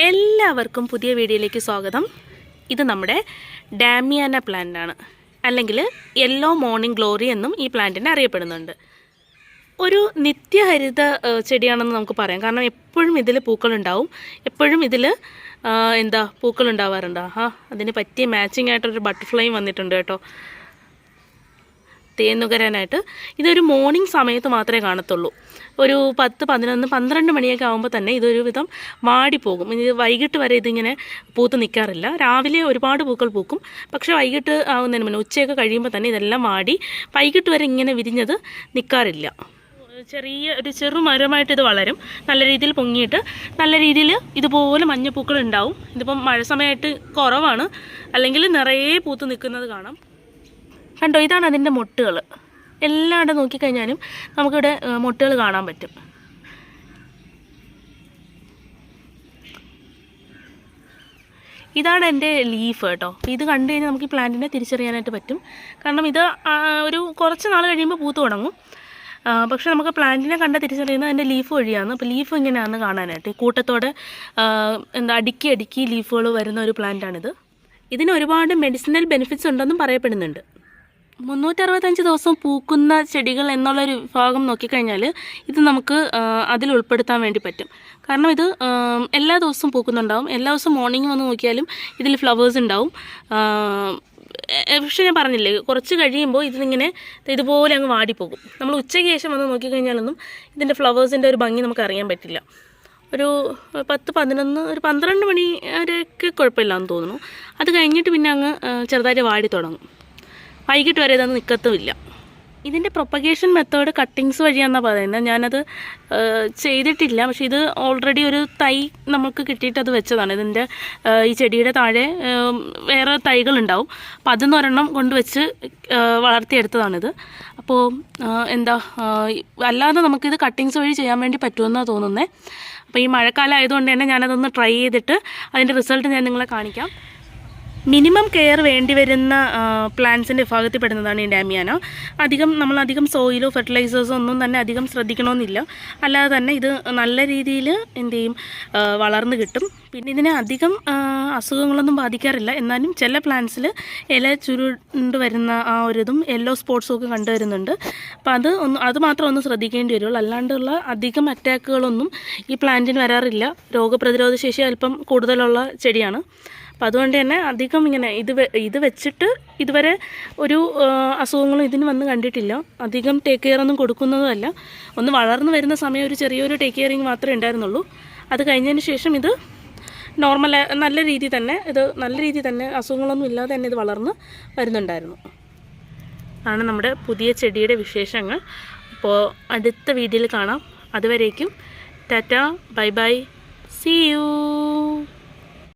എല്ലാവർക്കും പുതിയ വീഡിയോയിലേക്ക് സ്വാഗതം. ഇത് നമ്മുടെ ഡാമിയാന പ്ലാന്റ് ആണ്, അല്ലെങ്കിൽ യെല്ലോ മോർണിംഗ് ഗ്ലോറി എന്നും ഈ പ്ലാന്റിനെ അറിയപ്പെടുന്നുണ്ട്. ഒരു നിത്യഹരിത ചെടിയാണെന്ന് നമുക്ക് പറയാം. കാരണം എപ്പോഴും ഇതിൽ പൂക്കളുണ്ടാവും, എപ്പോഴും ഇതിൽ പൂക്കൾ ഉണ്ടാവാറുണ്ട്. അതിന് പറ്റിയ മാച്ചിങ് ആയിട്ടൊരു ബട്ടർഫ്ലൈയും വന്നിട്ടുണ്ട് കേട്ടോ, തേനുകരാനായിട്ട്. ഇതൊരു മോർണിംഗ് സമയത്ത് മാത്രമേ കാണത്തുള്ളൂ. ഒരു 10, 11, 12 മണിയൊക്കെ ആകുമ്പോൾ തന്നെ ഇതൊരു വിധം വാടിപ്പോകും. ഇത് വൈകിട്ട് വരെ ഇതിങ്ങനെ പൂത്ത് നിൽക്കാറില്ല. രാവിലെ ഒരുപാട് പൂക്കൾ പൂക്കും, പക്ഷേ വൈകിട്ട് ആകുന്നതിന് മുന്നേ ഉച്ചയൊക്കെ കഴിയുമ്പോൾ തന്നെ ഇതെല്ലാം വാടി വൈകിട്ട് വരെ ഇങ്ങനെ വിരിഞ്ഞത് നിൽക്കാറില്ല. ഒരു ചെറു മരമായിട്ട് ഇത് വളരും. നല്ല രീതിയിൽ പൊങ്ങിയിട്ട് നല്ല രീതിയിൽ ഇതുപോലെ മഞ്ഞപ്പൂക്കൾ ഉണ്ടാവും. ഇതിപ്പം മഴ സമയമായിട്ട് കുറവാണ്, അല്ലെങ്കിൽ നിറയെ പൂത്ത് നിൽക്കുന്നത് കാണാം. കണ്ടോ, ഇതാണ് അതിൻ്റെ മൊട്ടുകൾ. എല്ലായിടെ നോക്കിക്കഴിഞ്ഞാലും നമുക്കിവിടെ മൊട്ടുകൾ കാണാൻ പറ്റും. ഇതാണ് എൻ്റെ ലീഫ് കേട്ടോ. ഇത് കണ്ടു കഴിഞ്ഞാൽ നമുക്ക് ഈ പ്ലാന്റിനെ തിരിച്ചറിയാനായിട്ട് പറ്റും. കാരണം ഇത് ഒരു കുറച്ച് നാൾ കഴിയുമ്പോൾ പൂത്ത് തുടങ്ങും. പക്ഷെ നമുക്ക് പ്ലാന്റിനെ കണ്ടാൽ തിരിച്ചറിയുന്നത് അതിൻ്റെ ലീഫ് വഴിയാണ്. അപ്പോൾ ലീഫ് ഇങ്ങനെയാണ് കാണാനായിട്ട്. കൂട്ടത്തോടെ അടുക്കി ലീഫുകൾ വരുന്ന ഒരു പ്ലാന്റാണിത്. ഇതിന് ഒരുപാട് മെഡിസിനൽ ബെനിഫിറ്റ്സ് ഉണ്ടെന്നും പറയപ്പെടുന്നുണ്ട്. 365 ദിവസം പൂക്കുന്ന ചെടികൾ എന്നുള്ളൊരു വിഭാഗം നോക്കിക്കഴിഞ്ഞാൽ ഇത് നമുക്ക് അതിൽ ഉൾപ്പെടുത്താൻ വേണ്ടി പറ്റും. കാരണം ഇത് എല്ലാ ദിവസവും പൂക്കുന്നുണ്ടാവും. എല്ലാ ദിവസവും മോർണിംഗ് വന്ന് നോക്കിയാലും ഇതിൽ ഫ്ലവേഴ്സ് ഉണ്ടാവും. പക്ഷേ ഞാൻ പറഞ്ഞില്ലേ, കുറച്ച് കഴിയുമ്പോൾ ഇതിങ്ങനെ ഇതുപോലെ അങ്ങ് വാടിപ്പോകും. നമ്മൾ ഉച്ചയ്ക്ക് ശേഷം വന്ന് നോക്കിക്കഴിഞ്ഞാലൊന്നും ഇതിൻ്റെ ഫ്ലവേഴ്സിൻ്റെ ഒരു ഭംഗി നമുക്ക് അറിയാൻ പറ്റില്ല. ഒരു 10, 11, ഒരു 12 മണി വരെയൊക്കെ കുഴപ്പമില്ലാന്ന് തോന്നുന്നു. അത് കഴിഞ്ഞിട്ട് പിന്നെ അങ്ങ് ചെറുതായിട്ട് വാടി തുടങ്ങും. വൈകിട്ട് വരെ ഇതൊന്നും നിൽക്കത്തുമില്ല. ഇതിൻ്റെ പ്രൊപ്പഗേഷൻ മെത്തേഡ് കട്ടിങ്സ് വഴിയാണെന്നാണ് പറയുന്നത്. ഞാനത് ചെയ്തിട്ടില്ല. പക്ഷേ ഇത് ഓൾറെഡി ഒരു തൈ നമുക്ക് കിട്ടിയിട്ട് അത് വെച്ചതാണ്. ഇതിൻ്റെ ഈ ചെടിയുടെ താഴെ വേറെ തൈകളുണ്ടാവും. അപ്പോൾ അതിന്ന് ഒരെണ്ണം കൊണ്ടുവച്ച് വളർത്തിയെടുത്തതാണിത്. അപ്പോൾ അല്ലാതെ നമുക്കിത് കട്ടിങ്സ് വഴി ചെയ്യാൻ വേണ്ടി പറ്റുമെന്നാണ് തോന്നുന്നത്. അപ്പോൾ ഈ മഴക്കാലം ആയതുകൊണ്ട് തന്നെ ഞാനതൊന്ന് ട്രൈ ചെയ്തിട്ട് അതിൻ്റെ റിസൾട്ട് ഞാൻ നിങ്ങളെ കാണിക്കാം. മിനിമം കെയർ വേണ്ടി വരുന്ന പ്ലാന്റ്സിൻ്റെ വിഭാഗത്തിൽ പെടുന്നതാണ് ഈ ഡാമിയാന. നമ്മളധികം സോയിലോ ഫെർട്ടിലൈസേഴ്സോ ഒന്നും തന്നെ അധികം ശ്രദ്ധിക്കണമെന്നില്ല. അല്ലാതെ തന്നെ ഇത് നല്ല രീതിയിൽ വളർന്നു കിട്ടും. പിന്നെ ഇതിനെ അധികം അസുഖങ്ങളൊന്നും ബാധിക്കാറില്ല. എന്നാലും ചില പ്ലാന്റ്സിൽ ഇല ചുരുണ്ട് വരുന്ന ആ ഒരിതും യെല്ലോ സ്പോട്ട്സും ഒക്കെ കണ്ടുവരുന്നുണ്ട്. അപ്പോൾ അത് മാത്രം ഒന്ന് ശ്രദ്ധിക്കേണ്ടി വരുള്ളൂ. അല്ലാണ്ടുള്ള അധികം അറ്റാക്കുകളൊന്നും ഈ പ്ലാന്റിന് വരാറില്ല. രോഗപ്രതിരോധ ശേഷി അല്പം കൂടുതലുള്ള ചെടിയാണ്. അപ്പോൾ അതുകൊണ്ട് തന്നെ അധികം ഇങ്ങനെ ഇത് വെച്ചിട്ട് ഇതുവരെ ഒരു അസുഖങ്ങളും ഇതിന് വന്ന് കണ്ടിട്ടില്ല. അധികം ടേക്ക് കെയർ ഒന്നും കൊടുക്കുന്നതുമല്ല. ഒന്ന് വളർന്നു വരുന്ന സമയം ഒരു ചെറിയൊരു ടേക്ക് കെയറിങ് മാത്രമേ ഉണ്ടായിരുന്നുള്ളൂ. അത് കഴിഞ്ഞതിന് ശേഷം ഇത് നല്ല രീതിയിൽ തന്നെ അസുഖങ്ങളൊന്നും ഇല്ലാതെ തന്നെ ഇത് വളർന്ന് വരുന്നുണ്ടായിരുന്നു. ആണ് നമ്മുടെ പുതിയ ചെടിയുടെ വിശേഷങ്ങൾ. അപ്പോൾ അടുത്ത വീഡിയോയിൽ കാണാം. അതുവരേക്കും tata, bye bye, see U.